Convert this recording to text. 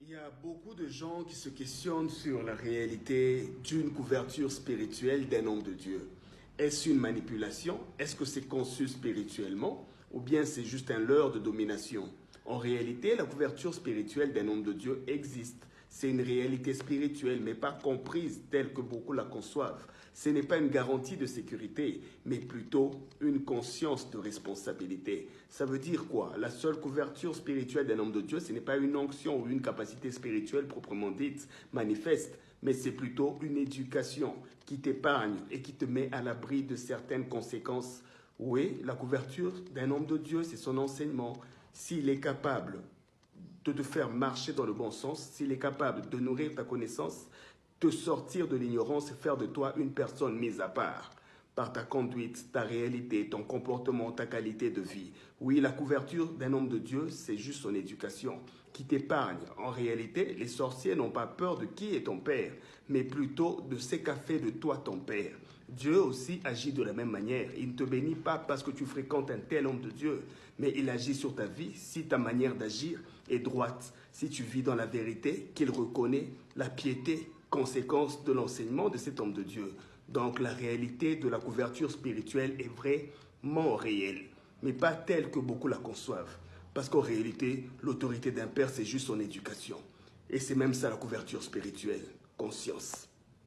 Il y a beaucoup de gens qui se questionnent sur la réalité d'une couverture spirituelle d'un homme de Dieu. Est-ce une manipulation? Est-ce que c'est conçu spirituellement? Ou bien c'est juste un leurre de domination? En réalité, la couverture spirituelle d'un homme de Dieu existe. C'est une réalité spirituelle, mais pas comprise telle que beaucoup la conçoivent. Ce n'est pas une garantie de sécurité, mais plutôt une conscience de responsabilité. Ça veut dire quoi? La seule couverture spirituelle d'un homme de Dieu, ce n'est pas une onction ou une capacité spirituelle proprement dite, manifeste, mais c'est plutôt une éducation qui t'épargne et qui te met à l'abri de certaines conséquences. Oui, la couverture d'un homme de Dieu, c'est son enseignement. S'il est capable de te faire marcher dans le bon sens, s'il est capable de nourrir ta connaissance, te sortir de l'ignorance et faire de toi une personne mise à part par ta conduite, ta réalité, ton comportement, ta qualité de vie. Oui, la couverture d'un homme de Dieu, c'est juste son éducation qui t'épargne. En réalité, les sorciers n'ont pas peur de qui est ton père, mais plutôt de ce qu'a fait de toi ton père. Dieu aussi agit de la même manière. Il ne te bénit pas parce que tu fréquentes un tel homme de Dieu, mais il agit sur ta vie si ta manière d'agir est droite, si tu vis dans la vérité, qu'il reconnaît la piété, conséquence de l'enseignement de cet homme de Dieu. Donc la réalité de la couverture spirituelle est vraiment réelle, mais pas telle que beaucoup la conçoivent. Parce qu'en réalité, l'autorité d'un père, c'est juste son éducation. Et c'est même ça la couverture spirituelle, conscience.